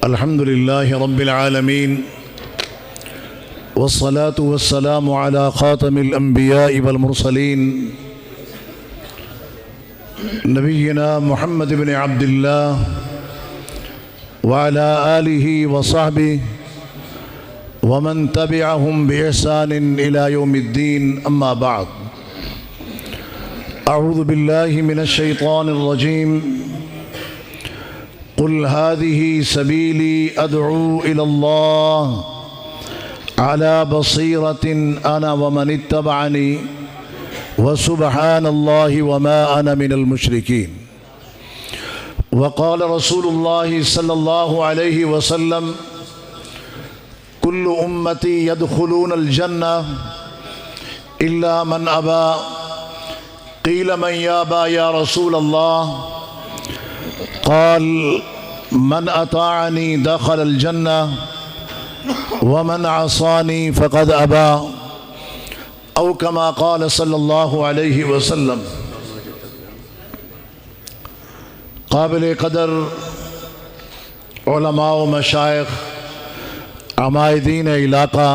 الحمد لله رب العالمين والصلاة والسلام على خاتم الأنبياء والمرسلين نبينا محمد بن عبد الله وعلى آله وصحبه ومن تبعهم بإحسان إلى يوم الدين. أما بعد، أعوذ بالله من الشيطان الرجيم. قل هذه سبيلي أدعو إلى الله على بصيرة أنا ومن اتبعني وسبحان الله وما أنا من المشركين. وقال رسول الله صلى الله عليه وسلم: كل أمتي يدخلون الجنة إلا من أبى. قيل من يابى يا رسول الله؟ قال: من أطاعني دخل الجنة ومن عصاني فقد أبى، أو كما قال صلی اللہ علیہ وسلم. قابل قدر علماء و مشائخ، عمائدین علاقہ،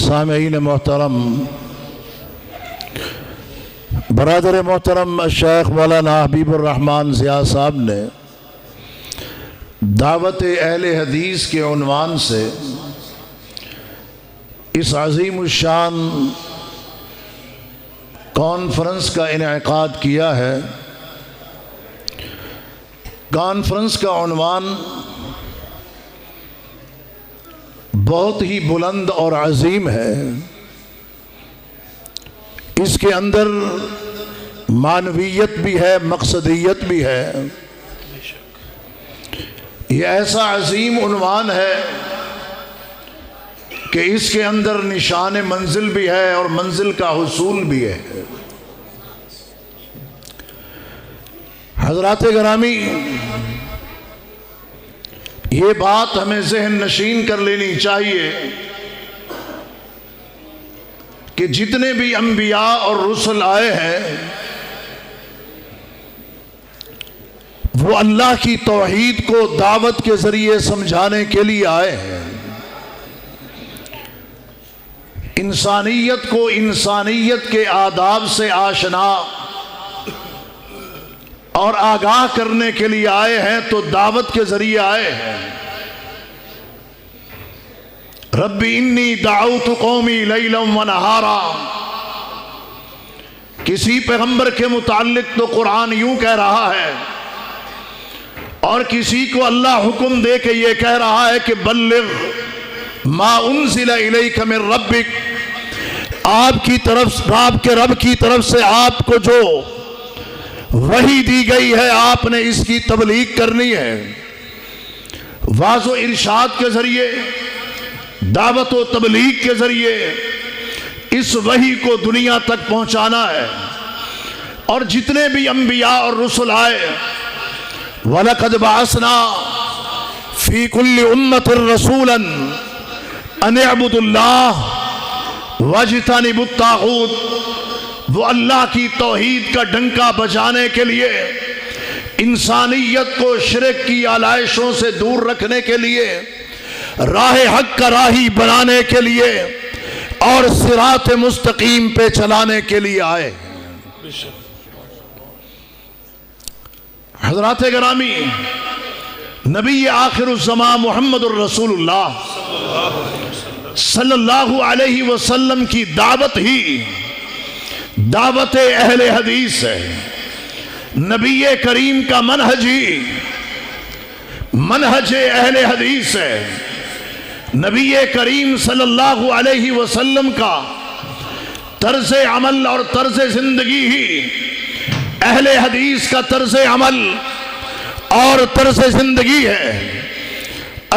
سامعین محترم، برادر محترم الشیخ مولانا حبیب الرحمن ضیاء صاحب نے دعوت اہل حدیث کے عنوان سے اس عظیم الشان کانفرنس کا انعقاد کیا ہے. کانفرنس کا عنوان بہت ہی بلند اور عظیم ہے. اس کے اندر معنویت بھی ہے، مقصدیت بھی ہے. یہ ایسا عظیم عنوان ہے کہ اس کے اندر نشان منزل بھی ہے اور منزل کا حصول بھی ہے. حضرات گرامی، یہ بات ہمیں ذہن نشین کر لینی چاہیے کہ جتنے بھی انبیاء اور رسل آئے ہیں وہ اللہ کی توحید کو دعوت کے ذریعے سمجھانے کے لیے آئے ہیں. انسانیت کو انسانیت کے آداب سے آشنا اور آگاہ کرنے کے لیے آئے ہیں، تو دعوت کے ذریعے آئے ہیں. ربی انی دعوت قومی لیلا ونہارا. کسی پیغمبر کے متعلق تو قرآن یوں کہہ رہا ہے، اور کسی کو اللہ حکم دے کے یہ کہہ رہا ہے کہ بلغ ما انزل الیک من ربک. آپ کی طرف، آپ کے رب کی طرف سے آپ کو جو وحی دی گئی ہے، آپ نے اس کی تبلیغ کرنی ہے. واعظ و ارشاد کے ذریعے، دعوت و تبلیغ کے ذریعے اس وحی کو دنیا تک پہنچانا ہے. اور جتنے بھی انبیاء اور رسل آئے، وَلَقَدْ بَعَثْنَا فِي كُلِّ أُمَّةٍ رَسُولًا أَنِ اعْبُدُوا اللَّهَ وَاجْتَنِبُوا الطَّاغُوتَ. وہ اللہ کی توحید کا ڈنکا بجانے کے لیے، انسانیت کو شرک کی آلائشوں سے دور رکھنے کے لیے، راہ حق کا راہی بنانے کے لیے اور صراط مستقیم پہ چلانے کے لیے آئے. حضرات گرامی، نبی آخر الزمان محمد الرسول اللہ صلی اللہ علیہ وسلم کی دعوت ہی دعوت اہل حدیث ہے. نبی کریم کا منہج ہی منہج اہل حدیث ہے. نبی کریم صلی اللہ علیہ وسلم کا طرز عمل اور طرز زندگی ہی اہل حدیث کا طرز عمل اور طرز زندگی ہے.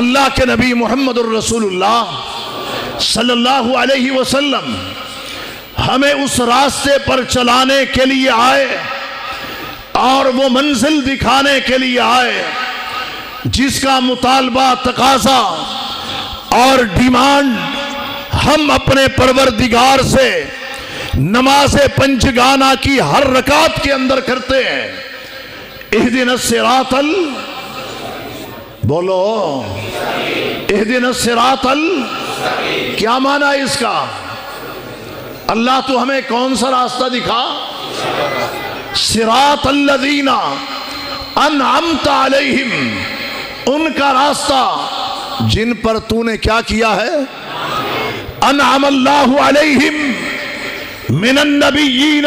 اللہ کے نبی محمد الرسول اللہ صلی اللہ علیہ وسلم ہمیں اس راستے پر چلانے کے لیے آئے اور وہ منزل دکھانے کے لیے آئے جس کا مطالبہ، تقاضا اور ڈیمانڈ ہم اپنے پروردگار سے نماز پنجگانہ کی ہر رکعت کے اندر کرتے ہیں. اہدنا الصراط بولو اہدنا الصراط کیا معنی ہے اس کا؟ اللہ تو ہمیں کون سا راستہ دکھا؟ صراط الذین انعمت علیہم، ان کا راستہ جن پر تو نے کیا کیا ہے؟ انعم اللہ علیہم من النبیین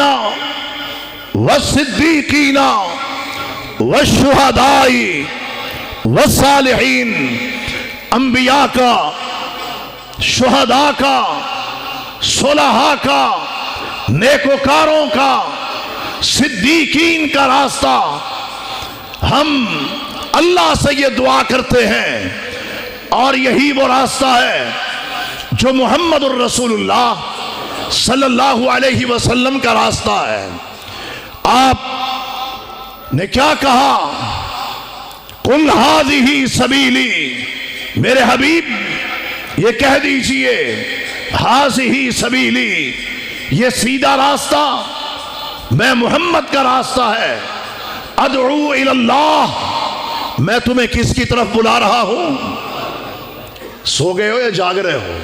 والصدیقین والشہداء والصالحین، انبیاء کا، شہداء کا، صلحاء کا، نیکوکاروں کا، صدیقین کا راستہ۔ ہم اللہ سے یہ دعا کرتے ہیں، اور یہی وہ راستہ ہے جو محمد الرسول اللہ صلی اللہ علیہ وسلم کا راستہ ہے۔ آپ نے کیا کہا؟ قل ھذہ سبیلی، میرے حبیب یہ کہہ دیجئے ھذہ سبیلی، یہ سیدھا راستہ میں محمد کا راستہ ہے۔ ادعو الی اللہ، میں تمہیں کس کی طرف بلا رہا ہوں؟ سو گئے ہو یا جاگ رہے ہو؟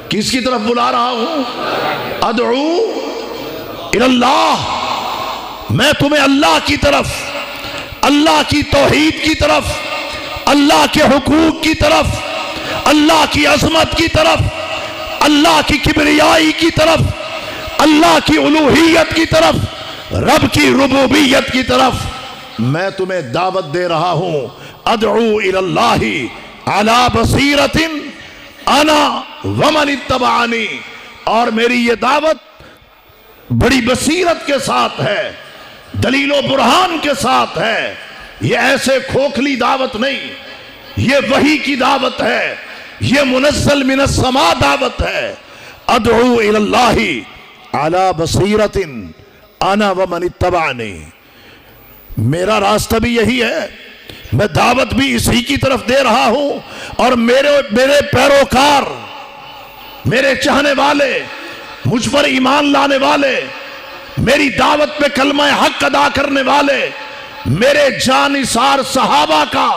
کس کی طرف بلا رہا ہوں؟ ادعو الی اللہ، میں تمہیں اللہ کی طرف، اللہ کی توحید کی طرف، اللہ کے حقوق کی طرف، اللہ کی عظمت کی طرف، اللہ کی کبریائی کی طرف، اللہ کی الوہیت کی طرف، رب کی ربوبیت کی طرف میں تمہیں دعوت دے رہا ہوں۔ ادعو الی اللہ علی بصیرۃ انا ومن اتبعنی، اور میری یہ دعوت بڑی بصیرت کے ساتھ ہے، دلیل و برہان کے ساتھ ہے۔ یہ ایسے کھوکھلی دعوت نہیں، یہ وحی کی دعوت ہے، یہ منزل من السماء دعوت ہے۔ ادعو الی اللہ علی بصیرۃ انا ومن اتبعنی، میرا راستہ بھی یہی ہے، میں دعوت بھی اسی کی طرف دے رہا ہوں، اور میرے پیروکار، میرے چاہنے والے، مجھ پر ایمان لانے والے، میری دعوت پہ کلمہ حق ادا کرنے والے، میرے جانثار صحابہ کا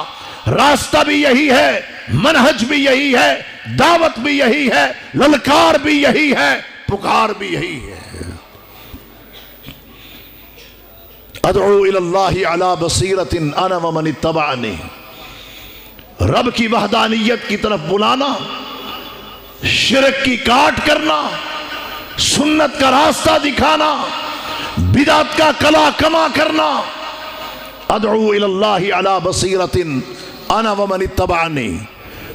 راستہ بھی یہی ہے، منہج بھی یہی ہے، دعوت بھی یہی ہے، للکار بھی یہی ہے، پکار بھی یہی ہے۔ ادعو الی اللہ علی بصیرۃ انا ومن اتبعنی، رب کی وحدانیت کی طرف بلانا، شرک کی کاٹ کرنا، سنت کا راستہ دکھانا، بدعت کا کلا کما کرنا۔ ادعو الی اللہ علی بصیرۃ انا ومن اتبعنی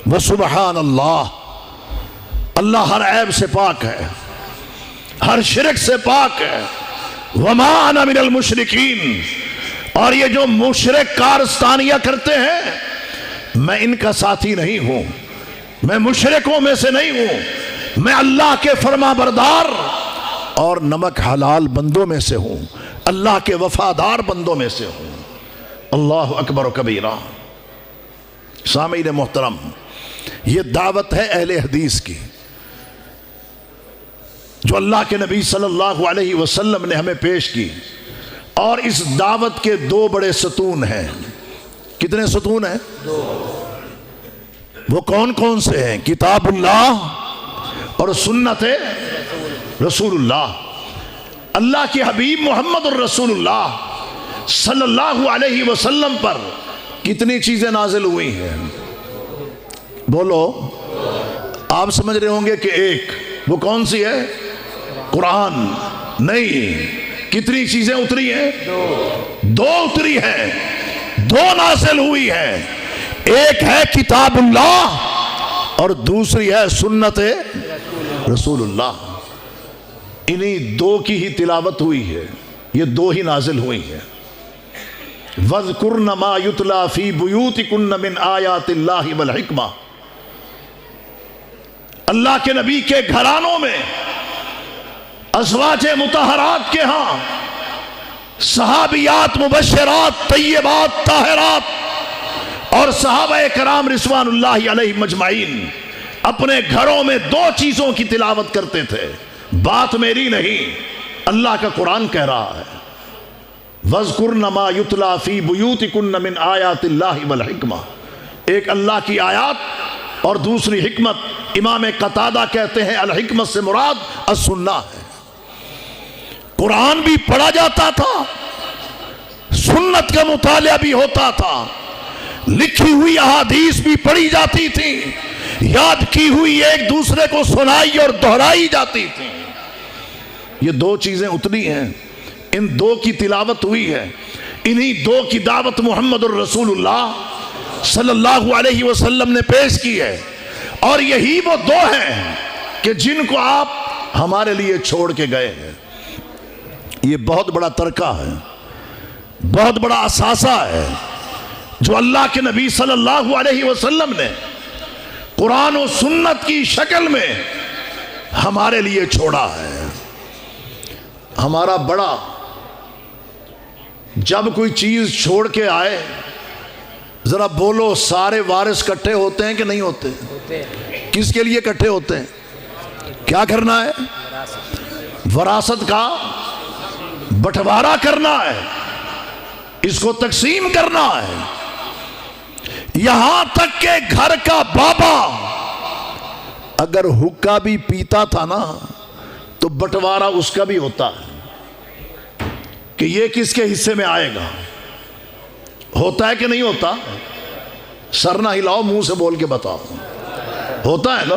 وسبحان اللہ، اللہ ہر عیب سے پاک ہے، ہر شرک سے پاک ہے۔ وما انا من المشرکین، اور یہ جو مشرک کارستانیاں کرتے ہیں میں ان کا ساتھی نہیں ہوں، میں مشرکوں میں سے نہیں ہوں، میں اللہ کے فرما بردار اور نمک حلال بندوں میں سے ہوں، اللہ کے وفادار بندوں میں سے ہوں۔ اللہ اکبر و کبیرہ۔ سامعین محترم، یہ دعوت ہے اہل حدیث کی، جو اللہ کے نبی صلی اللہ علیہ وسلم نے ہمیں پیش کی، اور اس دعوت کے دو بڑے ستون ہیں۔ کتنے ستون ہیں؟ وہ کون کون سے ہیں؟ کتاب اللہ اور سنت رسول اللہ۔ اللہ کے حبیب محمد الرسول اللہ صلی اللہ علیہ وسلم پر کتنی چیزیں نازل ہوئی ہیں؟ بولو، آپ سمجھ رہے ہوں گے کہ ایک، وہ کون سی ہے؟ قرآن نہیں، کتنی چیزیں اتری ہیں؟ دو اتری ہیں، دو نازل ہوئی ہیں۔ ایک ہے کتاب اللہ اور دوسری ہے سنت رسول اللہ۔ انہی دو کی ہی تلاوت ہوئی ہے، یہ دو ہی نازل ہوئی ہیں۔ وَاذْكُرْنَ مَا يُتْلَى فِي بُيُوتِكُنَّ مِنْ آيَاتِ اللَّهِ وَالْحِكْمَةِ، اللہ کے نبی کے گھرانوں میں، ازواج مطہرات کے ہاں، صحابیات مبشرات طیبات طاہرات اور صحابہ کرام رضوان اللہ علیہ مجمعین اپنے گھروں میں دو چیزوں کی تلاوت کرتے تھے۔ بات میری نہیں، اللہ کا قرآن کہہ رہا ہے۔ وَاذْكُرْنَ مَا يُتْلَى فِي بُيُوتِكُنَّ مِنْ آيَاتِ اللَّهِ وَالْحِكْمَةِ، ایک اللہ کی آیات اور دوسری حکمت۔ امام قتادہ کہتے ہیں الحکمت سے مراد السنہ ہے۔ قرآن بھی پڑھا جاتا تھا، سنت کا مطالعہ بھی ہوتا تھا، لکھی ہوئی احادیث بھی پڑھی جاتی تھی، یاد کی ہوئی ایک دوسرے کو سنائی اور دہرائی جاتی تھی۔ یہ دو چیزیں اتنی ہیں، ان دو کی تلاوت ہوئی ہے، انہی دو کی دعوت محمد الرسول اللہ صلی اللہ علیہ وسلم نے پیش کی ہے، اور یہی وہ دو ہیں کہ جن کو آپ ہمارے لیے چھوڑ کے گئے ہیں۔ یہ بہت بڑا ترکہ ہے، بہت بڑا اثاثہ ہے جو اللہ کے نبی صلی اللہ علیہ وسلم نے قرآن و سنت کی شکل میں ہمارے لیے چھوڑا ہے۔ ہمارا بڑا جب کوئی چیز چھوڑ کے آئے، ذرا بولو، سارے وارث کٹھے ہوتے ہیں کہ نہیں ہوتے؟ کس کے لیے کٹھے ہوتے ہیں؟ کیا کرنا ہے؟ وراثت کا بٹوارا کرنا ہے، اس کو تقسیم کرنا ہے۔ یہاں تک کہ گھر کا بابا اگر حقہ بھی پیتا تھا نا تو بٹوارا اس کا بھی ہوتا ہے کہ یہ کس کے حصے میں آئے گا۔ ہوتا ہے کہ نہیں ہوتا؟ سر نہ ہلاؤ، منہ سے بول کے بتاؤ، ہوتا ہے نا؟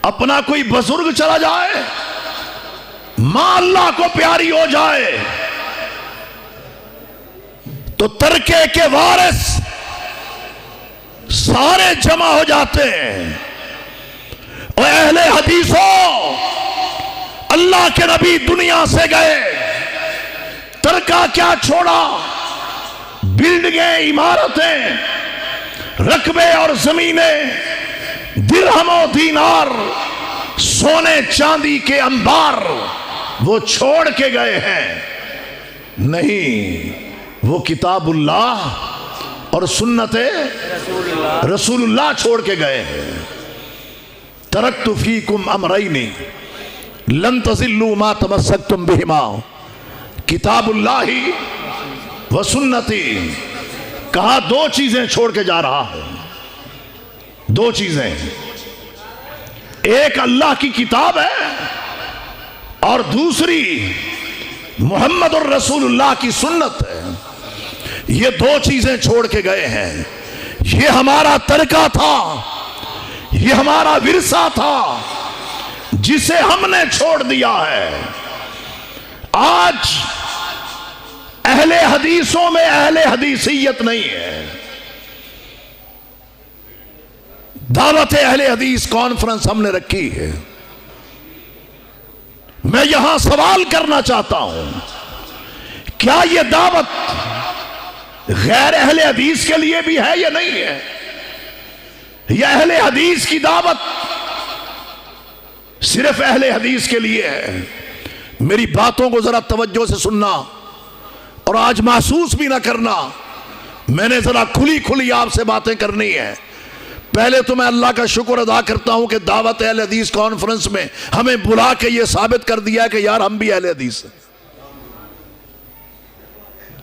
اپنا کوئی بزرگ چلا جائے، ماں اللہ کو پیاری ہو جائے تو ترکے کے وارث سارے جمع ہو جاتے ہیں۔ اور اہل حدیثوں، اللہ کے نبی دنیا سے گئے، ترکہ کیا چھوڑا؟ بلڈنگیں، عمارتیں، رقبے اور زمینیں، درہم و دینار، سونے چاندی کے انبار وہ چھوڑ کے گئے ہیں؟ نہیں، وہ کتاب اللہ اور سنت رسول اللہ چھوڑ کے گئے ہیں۔ ترکت فیکم امرین لن تضلوا ما تمسکتم بہما، کتاب اللہ و سنتی۔ کہا دو چیزیں چھوڑ کے جا رہا ہے، دو چیزیں، ایک اللہ کی کتاب ہے اور دوسری محمد الرسول اللہ کی سنت ہے۔ یہ دو چیزیں چھوڑ کے گئے ہیں۔ یہ ہمارا ترکہ تھا، یہ ہمارا ورثہ تھا جسے ہم نے چھوڑ دیا ہے۔ آج اہل حدیثوں میں اہل حدیثیت نہیں ہے۔ دعوت اہل حدیث کانفرنس ہم نے رکھی ہے۔ میں یہاں سوال کرنا چاہتا ہوں، کیا یہ دعوت غیر اہل حدیث کے لیے بھی ہے یا نہیں ہے؟ یا اہل حدیث کی دعوت صرف اہل حدیث کے لیے ہے؟ میری باتوں کو ذرا توجہ سے سننا اور آج محسوس بھی نہ کرنا، میں نے ذرا کھلی کھلی آپ سے باتیں کرنی ہے۔ پہلے تو میں اللہ کا شکر ادا کرتا ہوں کہ دعوت اہل حدیث کانفرنس میں ہمیں بلا کے یہ ثابت کر دیا کہ یار ہم بھی اہل حدیث ہیں۔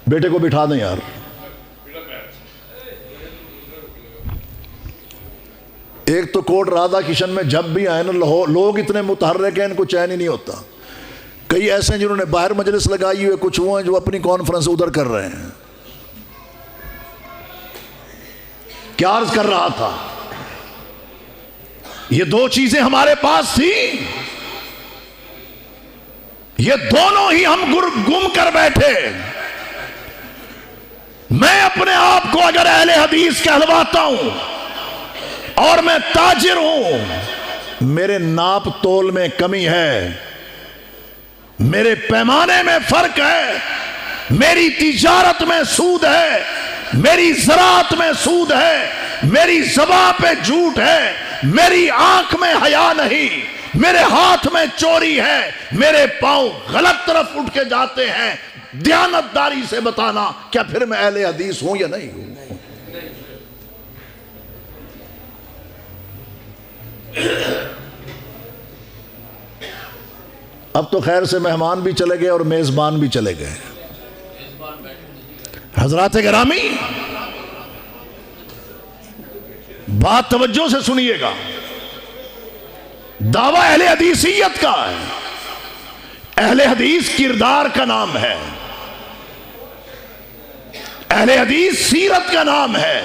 بیٹے کو بٹھا دیں یار۔ ایک تو کوٹ رادا کشن میں جب بھی آئے نا لوگ اتنے متحرک ہیں، ان کو چین ہی نہیں ہوتا۔ کئی ایسے ہیں جنہوں نے باہر مجلس لگائی ہوئے، کچھ وہ ہیں جو اپنی کانفرنس ادھر کر رہے ہیں۔ کیا عرض کر رہا تھا؟ یہ دو چیزیں ہمارے پاس تھی، یہ دونوں ہی ہم گم کر بیٹھے۔ میں اپنے آپ کو اگر اہل حدیث کہلواتا ہوں اور میں تاجر ہوں، میرے ناپ تول میں کمی ہے، میرے پیمانے میں فرق ہے، میری تجارت میں سود ہے، میری زراعت میں سود ہے، میری زبان پہ جھوٹ ہے، میری آنکھ میں حیا نہیں، میرے ہاتھ میں چوری ہے، میرے پاؤں غلط طرف اٹھ کے جاتے ہیں، دیانتداری سے بتانا کیا پھر میں اہل حدیث ہوں یا نہیں ہوں؟ اب تو خیر سے مہمان بھی چلے گئے اور میزبان بھی چلے گئے۔ حضرات گرامی، بات توجہ سے سنیے گا، دعویٰ اہل حدیثیت کا ہے۔ اہل حدیث کردار کا نام ہے، اہل حدیث سیرت کا نام ہے،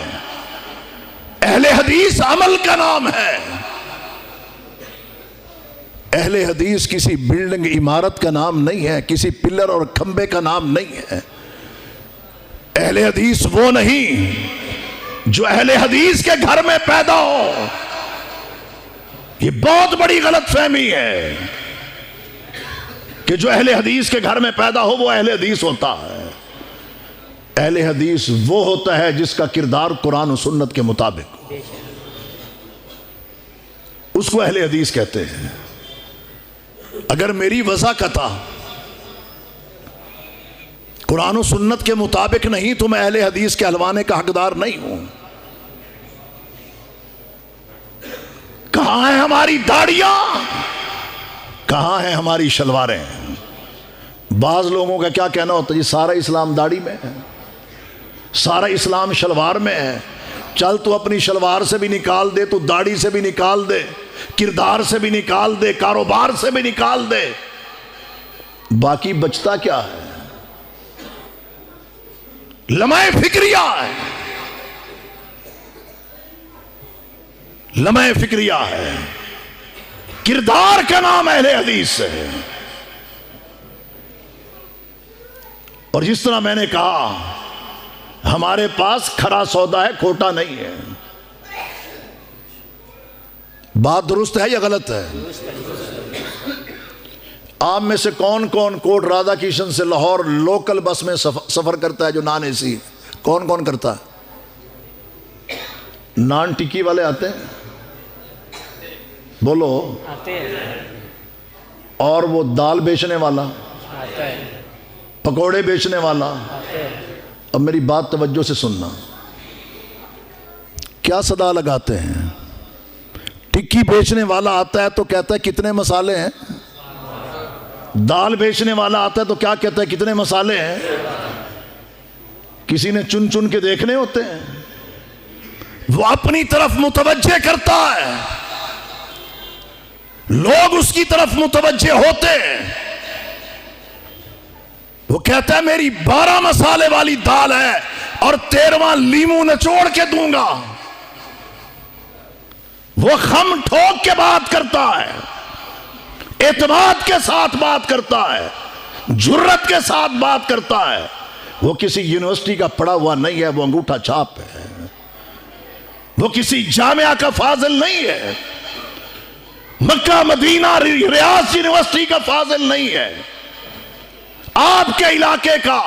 اہل حدیث عمل کا نام ہے۔ اہل حدیث کسی بلڈنگ عمارت کا نام نہیں ہے، کسی پلر اور کھمبے کا نام نہیں ہے۔ اہل حدیث وہ نہیں جو اہل حدیث کے گھر میں پیدا ہو، یہ بہت بڑی غلط فہمی ہے کہ جو اہل حدیث کے گھر میں پیدا ہو وہ اہل حدیث ہوتا ہے۔ اہل حدیث وہ ہوتا ہے جس کا کردار قرآن و سنت کے مطابق ہو، اس کو اہل حدیث کہتے ہیں۔ اگر میری وضاحت قرآن و سنت کے مطابق نہیں تو میں اہل حدیث کے حلوانے کا حقدار نہیں ہوں۔ کہاں ہیں ہماری داڑیاں، کہاں ہیں ہماری شلواریں؟ بعض لوگوں کا کیا کہنا ہوتا ہے، جی سارا اسلام داڑھی میں ہے، سارا اسلام شلوار میں ہے۔ چل تو اپنی شلوار سے بھی نکال دے، تو داڑھی سے بھی نکال دے، کردار سے بھی نکال دے، کاروبار سے بھی نکال دے، باقی بچتا کیا ہے؟ لمحہ فکریہ ہے، لمحہ فکریہ ہے۔ کردار کا نام اہل حدیث ہے۔ اور جس طرح میں نے کہا ہمارے پاس کھرا سودا ہے، کھوٹا نہیں ہے۔ بات درست ہے یا غلط ہے؟ آپ میں سے کون کون کوٹ رادھا کرشن سے لاہور لوکل بس میں سفر کرتا ہے جو نان اے سی؟ کون کون کرتا ہے؟ نان ٹکی والے آتے ہیں؟ بولو۔ آتے ہیں۔ اور وہ دال بیچنے والا، آتا ہے۔ پکوڑے بیچنے والا؟ آتے ہیں۔ اب میری بات توجہ سے سننا، کیا صدا لگاتے ہیں؟ ٹکی بیچنے والا آتا ہے تو کہتا ہے کتنے مسالے ہیں؟ دال بیچنے والا آتا ہے تو کیا کہتا ہے کتنے مسالے ہیں؟ کسی نے چن چن کے دیکھنے ہوتے ہیں؟ وہ اپنی طرف متوجہ کرتا ہے، لوگ اس کی طرف متوجہ ہوتے ہیں۔ وہ کہتا ہے میری 12 مسالے والی دال ہے اور 13واں لیمو نچوڑ کے دوں گا۔ وہ خم ٹھوک کے بات کرتا ہے، اعتماد کے ساتھ بات کرتا ہے، جرت کے ساتھ بات کرتا ہے۔ وہ کسی یونیورسٹی کا پڑھا ہوا نہیں ہے، وہ انگوٹھا چھاپ ہے۔ وہ کسی جامعہ کا فاضل نہیں ہے، مکہ مدینہ ریاض یونیورسٹی کا فاضل نہیں ہے۔ آپ کے علاقے کا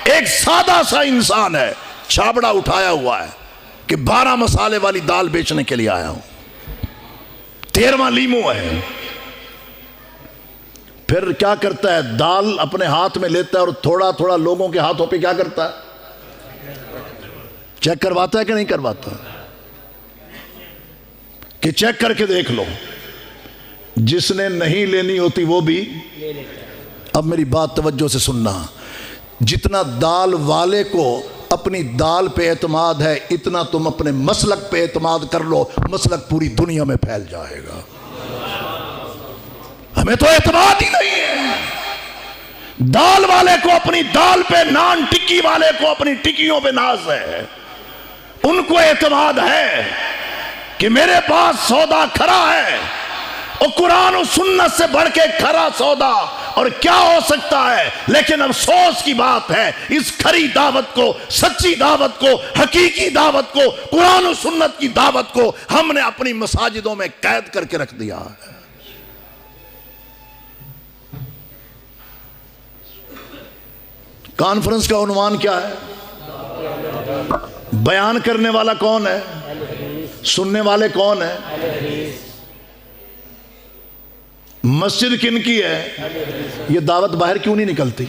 ایک سادہ سا انسان ہے، چھابڑا اٹھایا ہوا ہے کہ 12 مسالے والی دال بیچنے کے لیے آیا ہوں، 13واں لیمو ہے۔ پھر کیا کرتا ہے؟ دال اپنے ہاتھ میں لیتا ہے اور تھوڑا تھوڑا لوگوں کے ہاتھوں پہ کیا کرتا ہے؟ چیک کرواتا ہے کہ نہیں کرواتا؟ کہ چیک کر کے دیکھ لو، جس نے نہیں لینی ہوتی وہ بھی لے لیتا ہے۔ اب میری بات توجہ سے سننا، جتنا دال والے کو اپنی دال پہ اعتماد ہے اتنا تم اپنے مسلک پہ اعتماد کر لو، مسلک پوری دنیا میں پھیل جائے گا۔ ہمیں تو اعتماد ہی نہیں ہے۔ دال والے کو اپنی دال پہ، نان ٹکی والے کو اپنی ٹکیوں پہ ناز ہے، ان کو اعتماد ہے کہ میرے پاس سودا کھرا ہے، اور قرآن و سنت سے بڑھ کے کھرا سودا اور کیا ہو سکتا ہے؟ لیکن افسوس کی بات ہے، اس کھری دعوت کو، سچی دعوت کو، حقیقی دعوت کو، قرآن و سنت کی دعوت کو ہم نے اپنی مساجدوں میں قید کر کے رکھ دیا ہے۔ کانفرنس کا عنوان کیا ہے؟ بیان کرنے والا کون ہے؟ سننے والے کون ہیں؟ مسجد کن کی ہے؟ یہ دعوت باہر کیوں نہیں نکلتی؟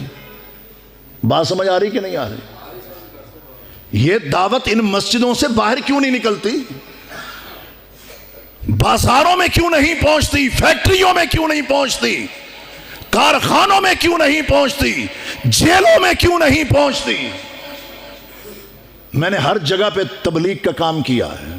بات سمجھ آ رہی کہ نہیں آ رہی؟ یہ دعوت ان مسجدوں سے باہر کیوں نہیں نکلتی؟ بازاروں میں کیوں نہیں پہنچتی؟ فیکٹریوں میں کیوں نہیں پہنچتی؟ کارخانوں میں کیوں نہیں پہنچتی؟ جیلوں میں کیوں نہیں پہنچتی؟ میں نے ہر جگہ پہ تبلیغ کا کام کیا ہے،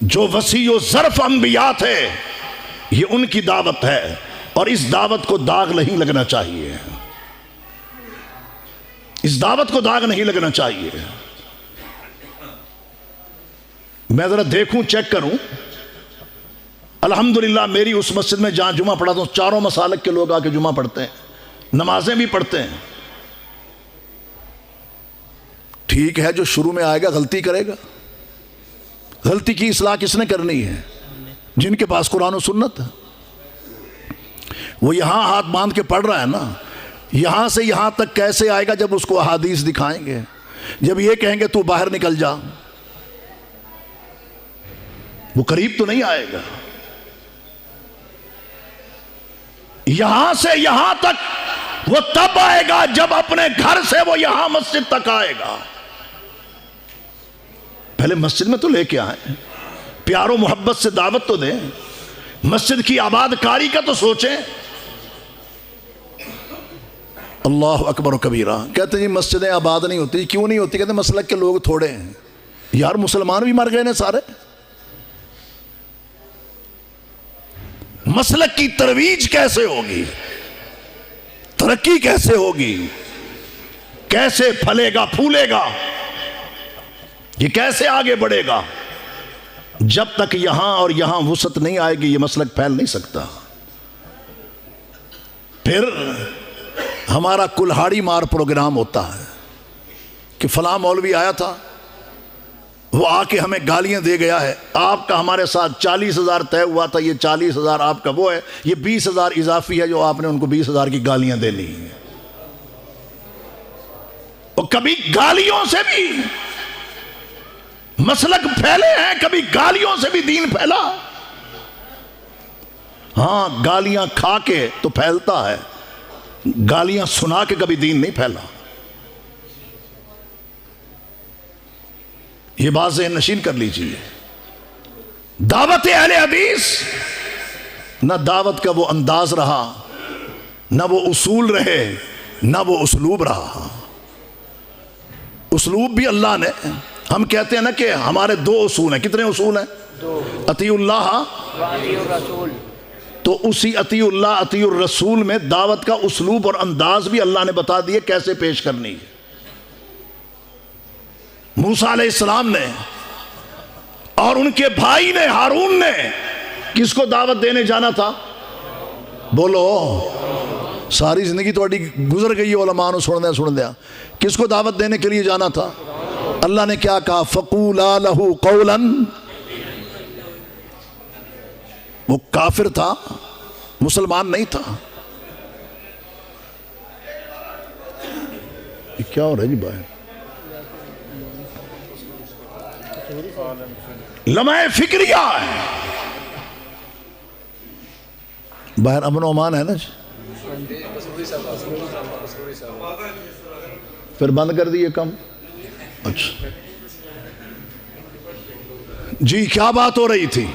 جو وسیع و ظرف انبیاء تھے، یہ ان کی دعوت ہے، اور اس دعوت کو داغ نہیں لگنا چاہیے، اس دعوت کو داغ نہیں لگنا چاہیے۔ میں ذرا دیکھوں، چیک کروں، الحمدللہ میری اس مسجد میں جہاں جمعہ پڑھاتا ہوں چاروں مسالک کے لوگ آ کے جمعہ پڑھتے ہیں، نمازیں بھی پڑھتے ہیں۔ ٹھیک ہے، جو شروع میں آئے گا غلطی کرے گا، غلطی کی اصلاح کس نے کرنی ہے؟ جن کے پاس قرآن و سنت ہے۔ وہ یہاں ہاتھ باندھ کے پڑھ رہا ہے نا، یہاں سے یہاں تک کیسے آئے گا جب اس کو احادیث دکھائیں گے، جب یہ کہیں گے تو باہر نکل جا، وہ قریب تو نہیں آئے گا۔ یہاں سے یہاں تک وہ تب آئے گا جب اپنے گھر سے وہ یہاں مسجد تک آئے گا۔ پہلے مسجد میں تو لے کے آئیں، پیار و محبت سے دعوت تو دیں، مسجد کی آباد کاری کا تو سوچیں۔ اللہ اکبر و کبیرہ۔ کہتے ہیں جی مسجدیں آباد نہیں ہوتی، کیوں نہیں ہوتی؟ کہتے ہیں مسلک کے لوگ تھوڑے ہیں۔ یار مسلمان بھی مر گئے نا سارے۔ مسلک کی ترویج کیسے ہوگی، ترقی کیسے ہوگی، کیسے پھلے گا پھولے گا، یہ کیسے آگے بڑھے گا؟ جب تک یہاں اور یہاں وسعت نہیں آئے گی یہ مسلک پھیل نہیں سکتا۔ پھر ہمارا کلہاڑی مار پروگرام ہوتا ہے کہ فلاں مولوی آیا تھا، وہ آ کے ہمیں گالیاں دے گیا ہے، آپ کا ہمارے ساتھ 40,000 طے ہوا تھا، یہ 40,000 آپ کا وہ ہے، یہ 20,000 اضافی ہے جو آپ نے ان کو 20,000 کی گالیاں دینی ہیں۔ اور کبھی گالیوں سے بھی مسلک پھیلے ہیں، کبھی گالیوں سے بھی دین پھیلا۔ ہاں گالیاں کھا کے تو پھیلتا ہے، گالیاں سنا کے کبھی دین نہیں پھیلا۔ یہ بات ذہن نشین کر لیجئے۔ دعوت اہل حدیث نہ دعوت کا وہ انداز رہا، نہ وہ اصول رہے، نہ وہ اسلوب رہا۔ اسلوب بھی اللہ نے، ہم کہتے ہیں نا کہ ہمارے 2 اصول ہیں۔ کتنے اصول ہیں؟ 2۔ اطیع اللہ و اطیع الرسول۔ تو اسی اطیع اللہ اطیع الرسول میں دعوت کا اسلوب اور انداز بھی اللہ نے بتا دیے کیسے پیش کرنی ہے۔ موسیٰ علیہ السلام نے اور ان کے بھائی نے ہارون نے کس کو دعوت دینے جانا تھا؟ بولو، ساری زندگی تو گزر گئی علماء نے سن دیا، کس کو دعوت دینے کے لیے جانا تھا؟ اللہ نے کیا کہا؟ فَقُولَا لَهُ قَوْلًا۔ وہ کافر تھا، مسلمان نہیں تھا۔ یہ کیا ہو رہا ہے جی باہر؟ لمحہ فکریہ ہے باہر، امن و امان ہے نا جی؟ پھر بند کر دیئے کم۔ اچھا جی، کیا بات ہو رہی تھی؟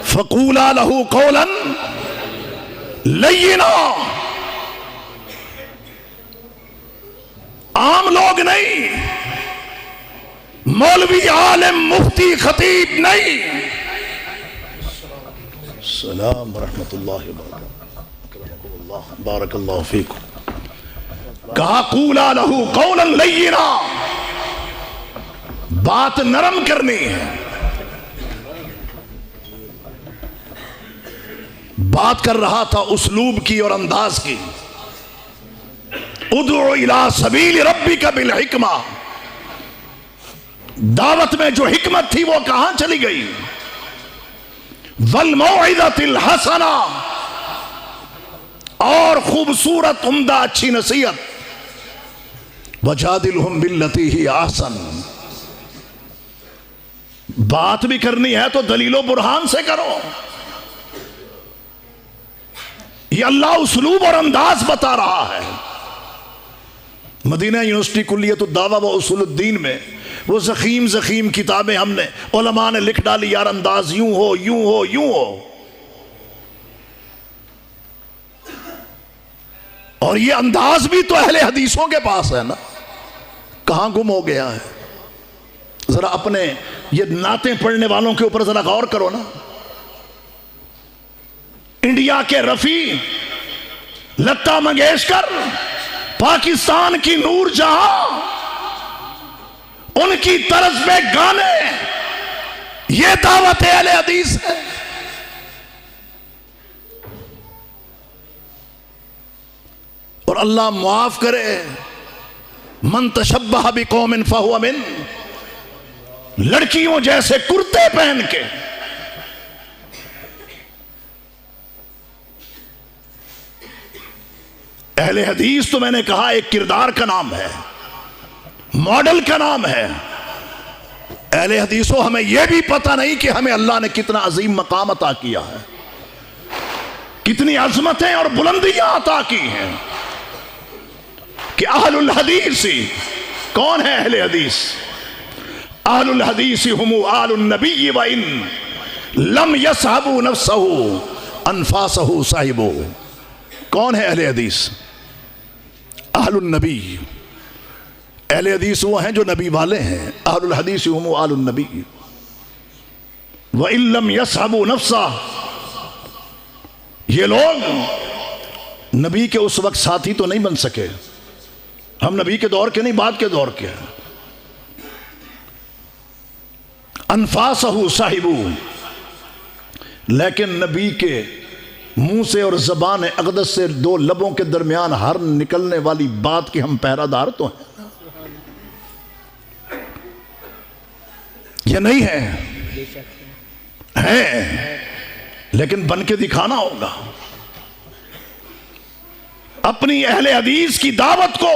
فَقُولَا لَهُ قَوْلًا لَيِّنًا۔ عام لوگ نہیں، مولوی عالم مفتی خطیب نہیں۔ السلام ورحمۃ اللہ وبرکاتہ، بارک اللہ فیکم۔ کہا قولا لہو قولا لینا، بات نرم کرنی ہے۔ بات کر رہا تھا اسلوب کی اور انداز کی۔ ادعو الی سبیل ربک بالحکمہ، دعوت میں جو حکمت تھی وہ کہاں چلی گئی؟ والموعظۃ الحسنہ، اور خوبصورت عمدہ اچھی نصیحت۔ وجادلہم باللتی ہی احسن، بات بھی کرنی ہے تو دلیل و برہان سے کرو۔ یہ اللہ اسلوب اور انداز بتا رہا ہے۔ مدینہ یونیورسٹی کلیت الدعوہ و اصول الدین میں وہ زخیم کتابیں ہم نے علماء نے لکھ ڈالی، یار انداز یوں ہو یوں ہو یوں ہو، اور یہ انداز بھی تو اہل حدیثوں کے پاس ہے نا، کہاں گم ہو گیا ہے؟ ذرا اپنے یہ نعتیں پڑھنے والوں کے اوپر ذرا غور کرو نا. انڈیا کے رفیع لتا منگیشکر، پاکستان کی نور جہاں، ان کی طرز میں گانے، یہ دعوت اہل حدیث ہے. اور اللہ معاف کرے، من تشبہ بقوم فہو من، لڑکیوں جیسے کرتے پہن کے اہل حدیث تو میں نے کہا ایک کردار کا نام ہے، ماڈل کا نام ہے. اہل حدیثوں ہمیں یہ بھی پتہ نہیں کہ ہمیں اللہ نے کتنا عظیم مقام عطا کیا ہے، کتنی عظمتیں اور بلندیاں عطا کی ہیں. کہ اہل الحدیث کون ہے؟ اہل حدیث، اہل الحدیث ہم آل النبی وان لم یصحبوا نفسہ انفاسہ صاحبہ. کون ہے اہل حدیث؟ اہل النبی. اہل حدیث وہ ہیں جو نبی والے ہیں. اہل الحدیث ہم آل النبی وان لم یصحبوا نفسہ. یہ لوگ نبی کے اس وقت ساتھی تو نہیں بن سکے، ہم نبی کے دور کے نہیں، بعد کے دور کے. انفاسہ صاحبو، لیکن نبی کے منہ سے اور زبان اقدس سے دو لبوں کے درمیان ہر نکلنے والی بات کے ہم پہرہ دار تو ہیں. یہ نہیں ہے لیکن بن کے دکھانا ہوگا. اپنی اہل حدیث کی دعوت کو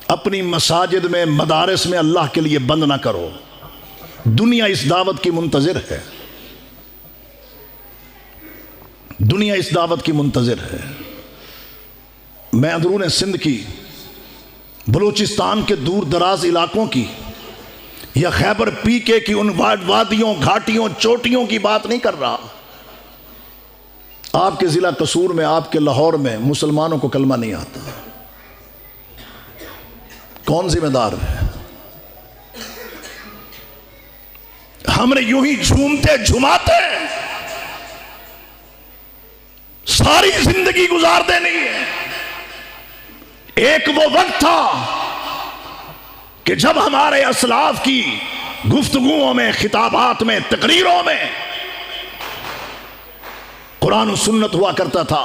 اپنی مساجد میں، مدارس میں اللہ کے لیے بند نہ کرو. دنیا اس دعوت کی منتظر ہے، دنیا اس دعوت کی منتظر ہے. میں اندرون سندھ کی، بلوچستان کے دور دراز علاقوں کی یا خیبر پی کے کی ان وادیوں، گھاٹیوں، چوٹیوں کی بات نہیں کر رہا. آپ کے ضلع قصور میں، آپ کے لاہور میں مسلمانوں کو کلمہ نہیں آتا. کون ذمہ دار ہے؟ ہم نے یوں ہی جھومتے جھماتے ساری زندگی گزار دینی ہے. ایک وہ وقت تھا کہ جب ہمارے اسلاف کی گفتگوؤں میں، خطابات میں، تقریروں میں قرآن و سنت ہوا کرتا تھا.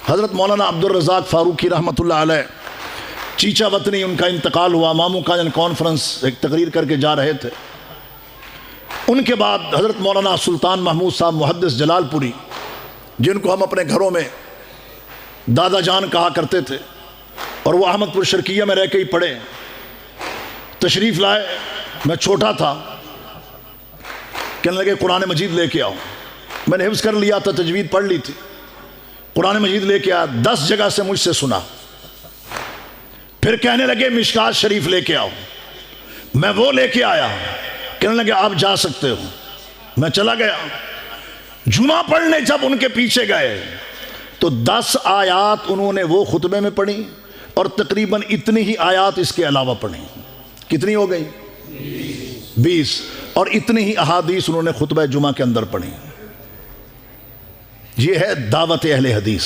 حضرت مولانا عبدالرزاق فاروقی رحمۃ اللہ علیہ، چیچا وطنی، ان کا انتقال ہوا. ماموں کاجن کانفرنس ایک تقریر کر کے جا رہے تھے. ان کے بعد حضرت مولانا سلطان محمود صاحب محدث جلال پوری، جن کو ہم اپنے گھروں میں دادا جان کہا کرتے تھے، اور وہ احمد پور شرقیہ میں رہ کے ہی پڑھے، تشریف لائے. میں چھوٹا تھا، کہنے لگے قرآن مجید لے کے آؤ. میں نے حفظ کر لیا تھا، تجوید پڑھ لی تھی. قرآن مجید لے کے آیا، 10 جگہ سے مجھ سے سنا. پھر کہنے لگے مشکات شریف لے کے آؤ. میں وہ لے کے آیا. کہنے لگے آپ جا سکتے ہو. میں چلا گیا. جمعہ پڑھنے جب ان کے پیچھے گئے تو 10 آیات انہوں نے وہ خطبے میں پڑھی، اور تقریباً اتنی ہی آیات اس کے علاوہ پڑھی. کتنی ہو گئی؟ 20. اور اتنی ہی احادیث انہوں نے خطبہ جمعہ کے اندر پڑھی. یہ ہے دعوت اہل حدیث.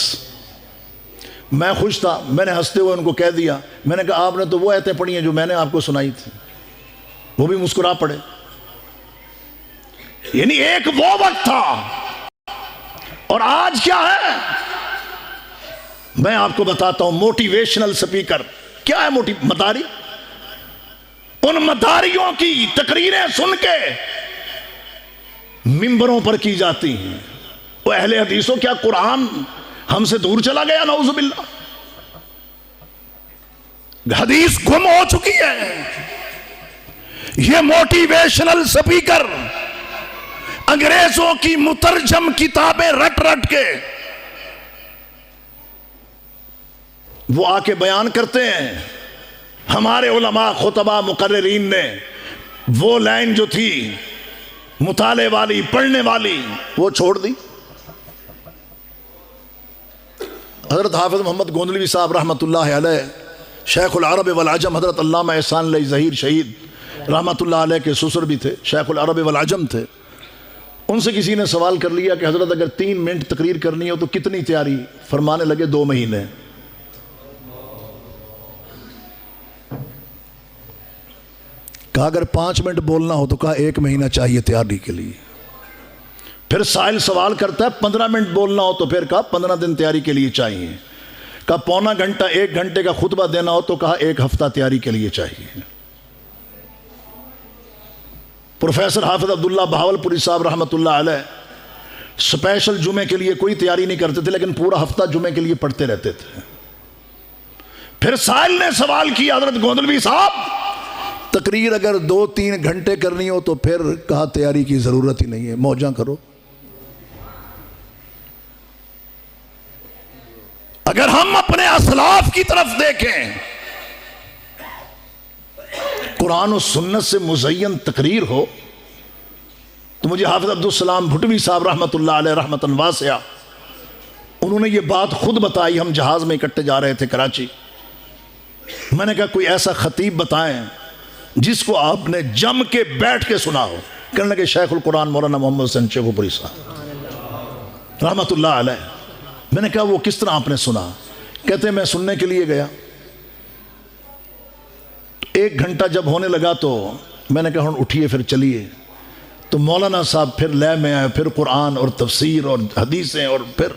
میں خوش تھا، میں نے ہنستے ہوئے ان کو کہہ دیا، میں نے کہا آپ نے تو وہ آیتیں پڑھی ہیں جو میں نے آپ کو سنائی تھی. وہ بھی مسکرا پڑے. یعنی ایک وہ وقت تھا، اور آج کیا ہے؟ میں آپ کو بتاتا ہوں. موٹیویشنل سپیکر کیا ہے؟ مداری. ان مداریوں کی تقریریں سن کے ممبروں پر کی جاتی ہیں. وہ اہل حدیثوں، کیا قرآن ہم سے دور چلا گیا؟ نعوذ باللہ. حدیث گم ہو چکی ہے. یہ موٹیویشنل سپیکر انگریزوں کی مترجم کتابیں رٹ رٹ کے وہ آ کے بیان کرتے ہیں. ہمارے علماء، خطبہ، مقررین نے وہ لائن جو تھی مطالعے والی، پڑھنے والی، وہ چھوڑ دی. حضرت حافظ محمد گوندلوی صاحب رحمۃ اللہ علیہ، شیخ العرب والعجم، حضرت علامہ احسان علیہ ظہیر شہید رحمۃ اللہ علیہ کے سسر بھی تھے، شیخ العرب والعجم تھے. ان سے کسی نے سوال کر لیا کہ حضرت اگر 3 منٹ تقریر کرنی ہو تو کتنی تیاری؟ فرمانے لگے 2 مہینے. کہا اگر 5 منٹ بولنا ہو تو کہا 1 مہینہ چاہیے تیاری کے لیے. پھر سائل سوال کرتا ہے 15 منٹ بولنا ہو تو پھر کہا 15 دن تیاری کے لیے چاہیے. کہا پونا گھنٹہ 1 گھنٹے کا خطبہ دینا ہو تو کہا 1 ہفتہ تیاری کے لیے چاہیے. پروفیسر حافظ عبداللہ بہاولپوری صاحب رحمۃ اللہ علیہ سپیشل جمعے کے لیے کوئی تیاری نہیں کرتے تھے، لیکن پورا ہفتہ جمعے کے لیے پڑھتے رہتے تھے. پھر سائل نے سوال کیا حضرت گوندلوی صاحب تقریر اگر 2-3 گھنٹے کرنی ہو تو پھر کہا تیاری کی ضرورت ہی نہیں ہے، موجاں کرو. اگر ہم اپنے اسلاف کی طرف دیکھیں، قرآن و سنت سے مزین تقریر ہو تو مجھے حافظ عبدالسلام بھٹوی صاحب رحمۃ اللہ علیہ رحمۃ واسعہ انہوں نے یہ بات خود بتائی. ہم جہاز میں اکٹھے جا رہے تھے کراچی. میں نے کہا کوئی ایسا خطیب بتائیں جس کو آپ نے جم کے بیٹھ کے سنا ہو. کہنے لگے شیخ القرآن مولانا محمد حسین شیخوپوری صاحب رحمۃ اللہ علیہ. میں نے کہا وہ کس طرح آپ نے سنا؟ کہتے ہیں میں سننے کے لیے گیا. 1 گھنٹہ جب ہونے لگا تو میں نے کہا اٹھیے پھر چلیے. تو مولانا صاحب پھر لے میں آئے، پھر قرآن اور تفسیر اور حدیثیں، اور پھر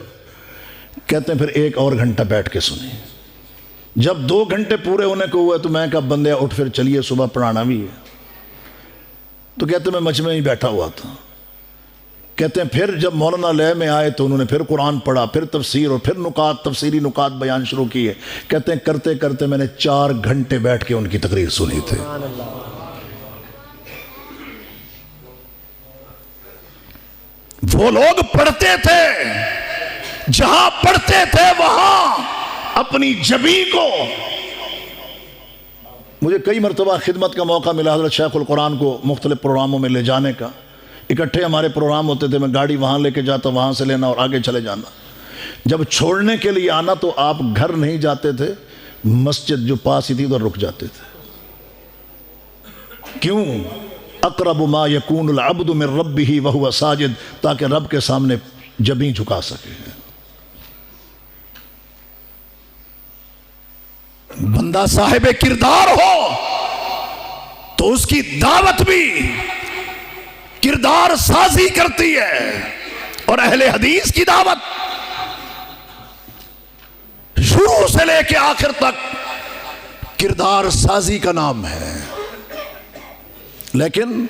کہتے ہیں پھر 1 اور گھنٹہ بیٹھ کے سنیں. جب 2 گھنٹے پورے ہونے کو ہوئے تو میں کہا بندے اٹھ پھر چلیے، صبح پڑھانا بھی ہے. تو کہتے ہیں میں مجمع میں ہی بیٹھا ہوا تھا. کہتے ہیں پھر جب مولانا لے میں آئے تو انہوں نے پھر قرآن پڑھا، پھر تفسیر اور پھر نکات، تفسیری نکات بیان شروع کیے. کہتے ہیں کرتے کرتے میں نے 4 گھنٹے بیٹھ کے ان کی تقریر سنی تھی. وہ لوگ پڑھتے تھے، جہاں پڑھتے تھے وہاں اپنی جبی کو. مجھے کئی مرتبہ خدمت کا موقع ملا حضرت شیخ القرآن کو مختلف پروگراموں میں لے جانے کا. اکٹھے ہمارے پروگرام ہوتے تھے، میں گاڑی وہاں لے کے جاتا، وہاں سے لینا اور آگے چلے جانا. جب چھوڑنے کے لیے آنا تو آپ گھر نہیں جاتے تھے، مسجد جو پاس ہی تھی ادھر رک جاتے تھے. کیوں؟ اقرب ما یکون العبد من ربہ وہو ساجد، تاکہ رب کے سامنے جبیں جھکا سکے. بندہ صاحب کردار ہو تو اس کی دعوت بھی کردار سازی کرتی ہے، اور اہل حدیث کی دعوت شروع سے لے کے آخر تک کردار سازی کا نام ہے. لیکن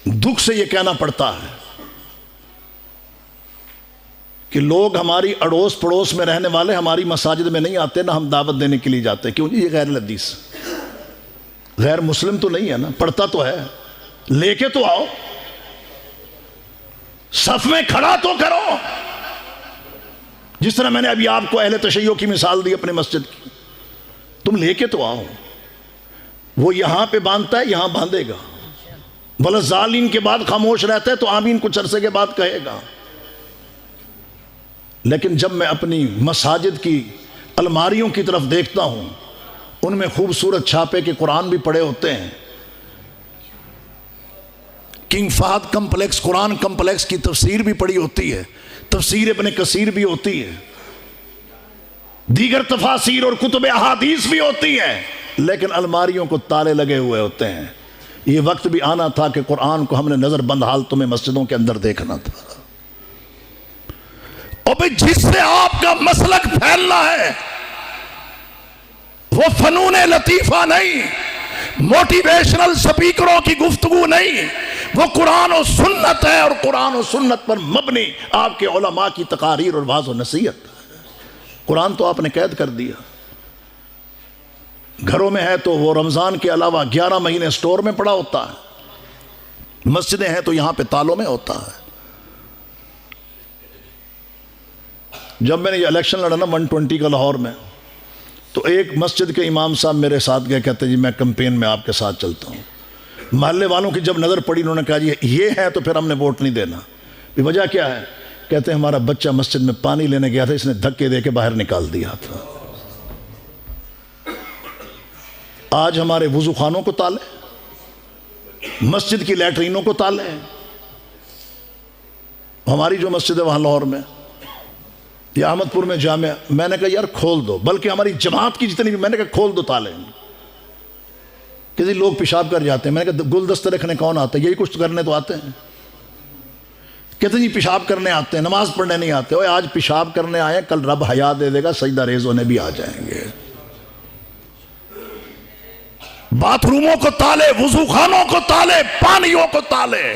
دکھ سے یہ کہنا پڑتا ہے کہ لوگ ہماری اڑوس پڑوس میں رہنے والے ہماری مساجد میں نہیں آتے، نہ ہم دعوت دینے کے لیے جاتے. کیوں جی؟ یہ غیر الحدیث، غیر مسلم تو نہیں ہے نا، پڑھتا تو ہے. لے کے تو آؤ، صف میں کھڑا تو کرو. جس طرح میں نے ابھی آپ کو اہل تشیع کی مثال دی اپنے مسجد کی، تم لے کے تو آؤ. وہ یہاں پہ باندھتا ہے، یہاں باندھے گا. وللظالین کے بعد خاموش رہتا ہے تو آمین کچھ عرصے کے بعد کہے گا. لیکن جب میں اپنی مساجد کی الماریوں کی طرف دیکھتا ہوں، ان میں خوبصورت چھاپے کے قرآن بھی پڑے ہوتے ہیں. کنگ فہد کمپلیکس، قرآن کمپلیکس کی تفسیر بھی پڑی ہوتی ہے، تفسیر ابن کثیر بھی ہوتی ہے، دیگر تفاسیر اور کتب احادیث بھی ہوتی ہیں، لیکن الماریوں کو تالے لگے ہوئے ہوتے ہیں. یہ وقت بھی آنا تھا کہ قرآن کو ہم نے نظر بند حالتوں میں مسجدوں کے اندر دیکھنا تھا. اور بھئی جس سے آپ کا مسلک پھیلنا ہے وہ فنون لطیفہ نہیں، موٹیویشنل سپیکروں کی گفتگو نہیں، وہ قرآن و سنت ہے، اور قرآن و سنت پر مبنی آپ کے علماء کی تقاریر اور واعظ و نصیحت. قرآن تو آپ نے قید کر دیا. گھروں میں ہے تو وہ رمضان کے علاوہ 11 مہینے سٹور میں پڑا ہوتا ہے، مسجدیں ہیں تو یہاں پہ تالوں میں ہوتا ہے. جب میں نے یہ الیکشن لڑا نا 120 کا لاہور میں، تو ایک مسجد کے امام صاحب میرے ساتھ گئے، کہتے جی میں کمپین میں آپ کے ساتھ چلتا ہوں. محلے والوں کی جب نظر پڑی انہوں نے کہا جی یہ ہے تو پھر ہم نے ووٹ نہیں دینا. وجہ کیا ہے؟ کہتے ہیں ہمارا بچہ مسجد میں پانی لینے گیا تھا، اس نے دھکے دے کے باہر نکال دیا تھا. آج ہمارے وضو خانوں کو تالے، مسجد کی لیٹرینوں کو تالے ہیں. ہماری جو مسجد ہے وہاں لاہور میں یا احمد پور میں جامعہ, میں نے کہا یار کھول دو, بلکہ ہماری جماعت کی جتنی بھی, میں نے کہا کھول دو تالے. کسی لوگ پیشاب کر جاتے ہیں, میں نے کہا گلدستے رکھنے کون آتا ہے, یہی کچھ کرنے تو آتے ہیں. کہتے ہیں جی پیشاب کرنے آتے ہیں, نماز پڑھنے نہیں آتے. اوے آج پیشاب کرنے آئے, کل رب حیا دے دے گا, سجدہ ریز ہونے بھی آ جائیں گے. باتھ روموں کو تالے, وضو خانوں کو تالے, پانیوں کو تالے.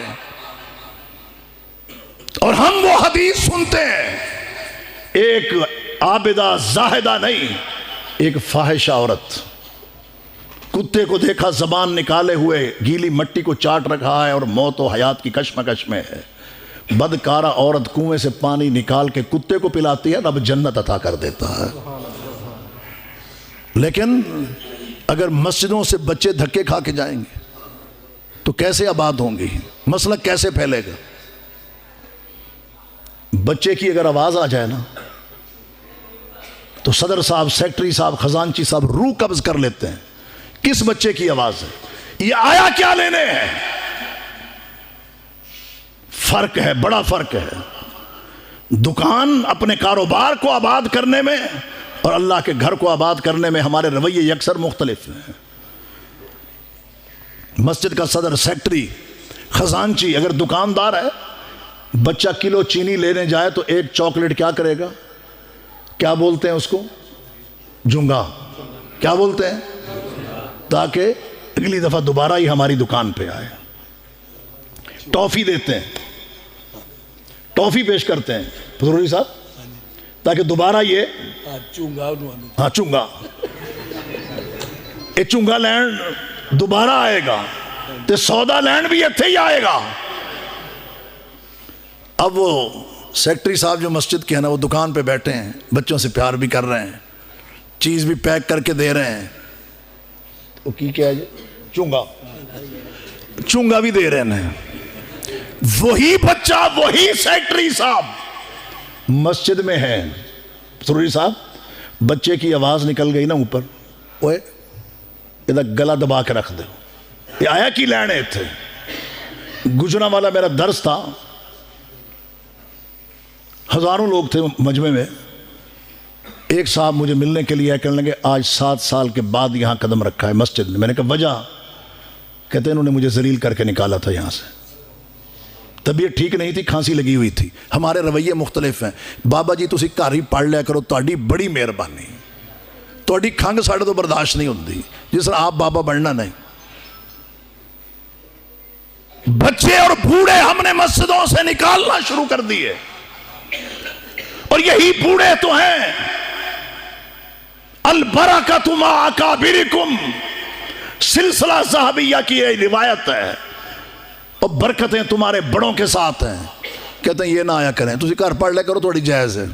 اور ہم وہ حدیث سنتے ہیں, ایک عابدہ زاہدہ نہیں, ایک فاحشہ عورت کتے کو دیکھا زبان نکالے ہوئے گیلی مٹی کو چاٹ رکھا ہے اور موت و حیات کی کشمکش میں ہے. بدکارہ عورت کنویں سے پانی نکال کے کتے کو پلاتی ہے, رب جنت عطا کر دیتا ہے. لیکن اگر مسجدوں سے بچے دھکے کھا کے جائیں گے تو کیسے آباد ہوں گی, مسلک کیسے پھیلے گا؟ بچے کی اگر آواز آ جائے نا تو صدر صاحب, سیکٹری صاحب, خزانچی صاحب روح قبض کر لیتے ہیں. کس بچے کی آواز ہے, یہ آیا کیا لینے ہے؟ فرق ہے, بڑا فرق ہے. دکان اپنے کاروبار کو آباد کرنے میں اور اللہ کے گھر کو آباد کرنے میں ہمارے رویے یکسر مختلف ہیں. مسجد کا صدر, سیکٹری, خزانچی اگر دکاندار ہے, بچہ کلو چینی لینے جائے تو ایک چاکلیٹ کیا کرے گا؟ کیا بولتے ہیں اس کو؟ جنگا. کیا بولتے ہیں؟ تاکہ اگلی دفعہ دوبارہ ہی ہماری دکان پہ آئے. ٹافی دیتے ہیں, ٹافی پیش کرتے ہیں پسروری صاحب, تاکہ دوبارہ یہ ہاں چونگا, یہ چونگا لینڈ دوبارہ آئے گا تو سودا لینڈ بھی اتھے ہی آئے گا. اب وہ سیکٹری صاحب جو مسجد کے ہیں نا, وہ دکان پہ بیٹھے ہیں, بچوں سے پیار بھی کر رہے ہیں, چیز بھی پیک کر کے دے رہے ہیں. وہ کی کیا ہے, چونگا, چونگا بھی دے رہے ہیں. وہی بچہ, وہی سیکٹری صاحب مسجد میں ہے. سروری صاحب, بچے کی آواز نکل گئی نا اوپر, اوے ادھر گلا دبا کے رکھ دو, یہ آیا کی لینے تھے. گجرا والا میرا درس تھا, ہزاروں لوگ تھے مجمع میں. ایک صاحب مجھے ملنے کے لیے کہنے لگے آج 7 سال کے بعد یہاں قدم رکھا ہے مسجد میں. میں نے کہا وجہ؟ کہتے ہیں انہوں نے مجھے ذلیل کر کے نکالا تھا یہاں سے, طبیعت ٹھیک نہیں تھی, کھانسی لگی ہوئی تھی. ہمارے رویے مختلف ہیں. بابا جی تسی گھر ہی پڑھ لیا کرو, تہاڈی بڑی مہربانی, تہاڈی کھنگ ساڈے تو برداشت نہیں ہوندی جس طرح آپ بابا بننا نہیں. بچے اور بوڑھے ہم نے مسجدوں سے نکالنا شروع کر دیے, اور یہی بوڑھے تو ہیں. البرکۃ مع اکابرکم, سلسلہ صحابیہ کی یہ روایت ہے, اور برکتیں تمہارے بڑوں کے ساتھ ہیں. کہتے ہیں یہ نہ آیا کریں, تسی گھر پڑھ لے کرو, تھوڑی جائز ہے.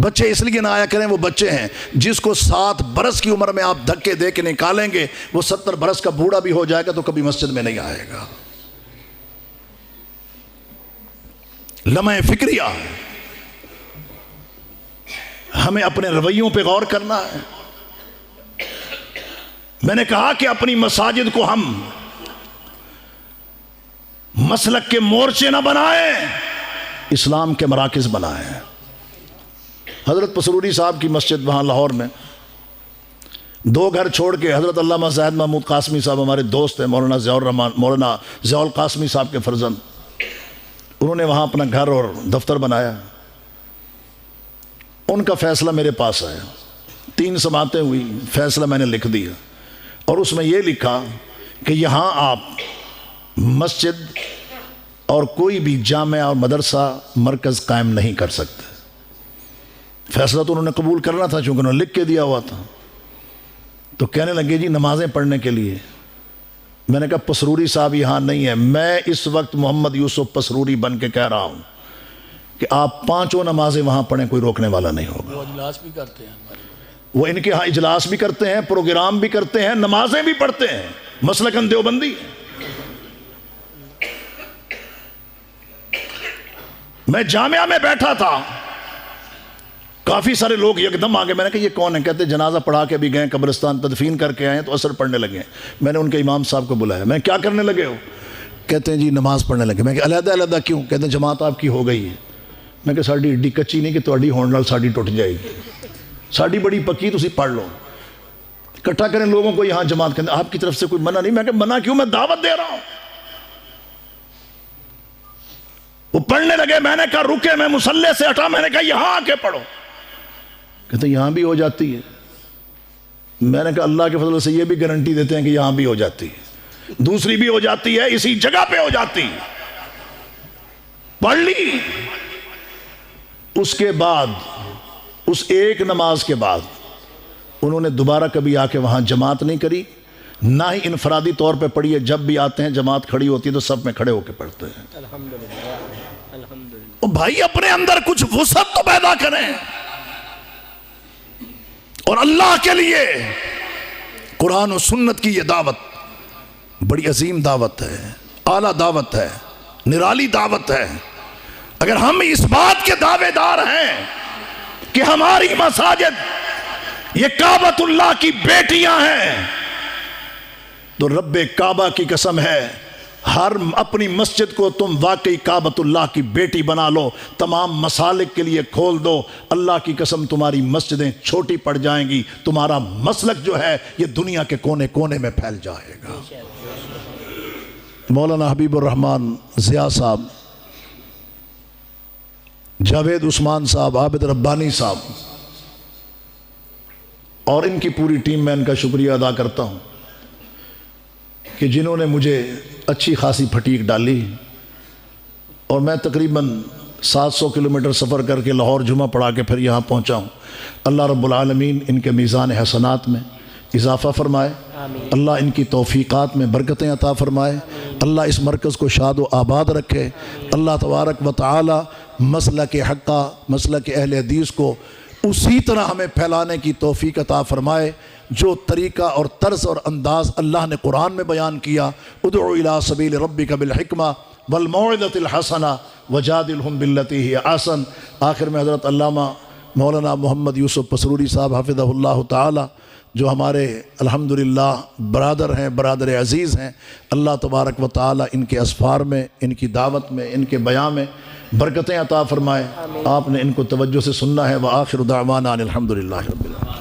بچے اس لیے نہ آیا کریں, وہ بچے ہیں جس کو 7 برس کی عمر میں آپ دھکے دے کے نکالیں گے, وہ 70 برس کا بوڑھا بھی ہو جائے گا تو کبھی مسجد میں نہیں آئے گا. لمحہ فکریہ ہے, ہمیں اپنے رویوں پہ غور کرنا ہے. میں نے کہا کہ اپنی مساجد کو ہم مسلک کے مورچے نہ بنائیں, اسلام کے مراکز بنائیں. حضرت پسروری صاحب کی مسجد وہاں لاہور میں, 2 گھر چھوڑ کے حضرت علامہ زاہد محمود قاسمی صاحب ہمارے دوست ہیں, مولانا ضیاء القاسمی صاحب کے فرزند, انہوں نے وہاں اپنا گھر اور دفتر بنایا. ان کا فیصلہ میرے پاس آیا, 3 سماعتیں ہوئی, فیصلہ میں نے لکھ دیا, اور اس میں یہ لکھا کہ یہاں آپ مسجد اور کوئی بھی جامعہ اور مدرسہ مرکز قائم نہیں کر سکتے. فیصلہ تو انہوں نے قبول کرنا تھا چونکہ انہوں نے لکھ کے دیا ہوا تھا. تو کہنے لگے جی نمازیں پڑھنے کے لیے. میں نے کہا پسروری صاحب یہاں نہیں ہے, میں اس وقت محمد یوسف پسروری بن کے کہہ رہا ہوں کہ آپ 5 نمازیں وہاں پڑھیں, کوئی روکنے والا نہیں ہوگا. وہ اجلاس بھی کرتے ہیں, وہ ان کے ہاں اجلاس بھی کرتے ہیں, پروگرام بھی کرتے ہیں, نمازیں بھی پڑھتے ہیں, مسلکن دیوبندی. میں جامعہ میں بیٹھا تھا, کافی سارے لوگ یکدم آگے. میں نے کہا یہ کون ہے؟ کہتے جنازہ پڑھا کے بھی گئے قبرستان, تدفین کر کے آئے ہیں تو اثر پڑھنے لگے ہیں. میں نے ان کے امام صاحب کو بلایا. میں کیا کرنے لگے ہو؟ کہتے ہیں جی نماز پڑھنے لگے. میں کہ علیحدہ علیحدہ کیوں؟ کہتے ہیں جماعت آپ کی ہو گئی ہے. میں کہ ساڑی اڈی کچی نہیں کہ تہاڈی ہون نال ساڑی ٹوٹ جائے گی, ساڑی بڑی پکی, تسی پڑھ لو. اکٹھا کریں لوگوں کو یہاں جماعت کریں. آپ کی طرف سے کوئی منع نہیں. میں کہ منع کیوں؟ میں دعوت دے رہا ہوں. وہ پڑھنے لگے. میں نے کہا رکے, میں مصلی سے ہٹا. میں نے کہا یہاں آ کے پڑھو. کہتے ہیں یہاں بھی ہو جاتی ہے. میں نے کہا اللہ کے فضل سے یہ بھی گارنٹی دیتے ہیں کہ یہاں بھی ہو جاتی ہے, دوسری بھی ہو جاتی ہے, اسی جگہ پہ ہو جاتی ہے. پڑھ لی. اس کے بعد, اس ایک نماز کے بعد انہوں نے دوبارہ کبھی آ کے وہاں جماعت نہیں کری, نہ ہی انفرادی طور پہ پڑھی ہے. جب بھی آتے ہیں جماعت کھڑی ہوتی ہے تو سب میں کھڑے ہو کے پڑھتے ہیں. الحمدللہ الحمدللہ. او بھائی اپنے اندر کچھ وسعت تو پیدا کریں. اور اللہ کے لیے قرآن و سنت کی یہ دعوت بڑی عظیم دعوت ہے, اعلیٰ دعوت ہے, نرالی دعوت ہے. اگر ہم اس بات کے دعوے دار ہیں کہ ہماری مساجد یہ کعبۃ اللہ کی بیٹیاں ہیں, تو رب کعبہ کی قسم ہے ہر اپنی مسجد کو تم واقعی کعبۃ اللہ کی بیٹی بنا لو, تمام مسالک کے لیے کھول دو. اللہ کی قسم تمہاری مسجدیں چھوٹی پڑ جائیں گی, تمہارا مسلک جو ہے یہ دنیا کے کونے کونے میں پھیل جائے گا. مولانا حبیب الرحمن ضیاء صاحب, جاوید عثمان صاحب, عابد ربانی صاحب اور ان کی پوری ٹیم, میں ان کا شکریہ ادا کرتا ہوں کہ جنہوں نے مجھے اچھی خاصی پھٹیک ڈالی. اور میں تقریباً 700 کلومیٹر سفر کر کے لاہور جمعہ پڑھا کے پھر یہاں پہنچا ہوں. اللہ رب العالمین ان کے میزان حسنات میں اضافہ فرمائے, اللہ ان کی توفیقات میں برکتیں عطا فرمائے, اللہ اس مرکز کو شاد و آباد رکھے. اللہ تبارک و تعالی مسلک حقہ, مسلک اہل حدیث کو اسی طرح ہمیں پھیلانے کی توفیق عطا فرمائے جو طریقہ اور طرز اور انداز اللہ نے قرآن میں بیان کیا. ادعو الی سبیل ربک بالحکمہ والموعظۃ الحسنہ وجادلہم باللتی ہی احسن. آخر میں حضرت علامہ مولانا محمد یوسف پسروری صاحب حفظہ اللہ تعالی, جو ہمارے الحمدللہ برادر ہیں, برادر عزیز ہیں, اللہ تبارک و تعالی ان کے اسفار میں, ان کی دعوت میں, ان کے بیان میں برکتیں عطا فرمائے. آپ نے ان کو توجہ سے سننا ہے. وآخر دعوانا ان الحمدللہ رب العالمین.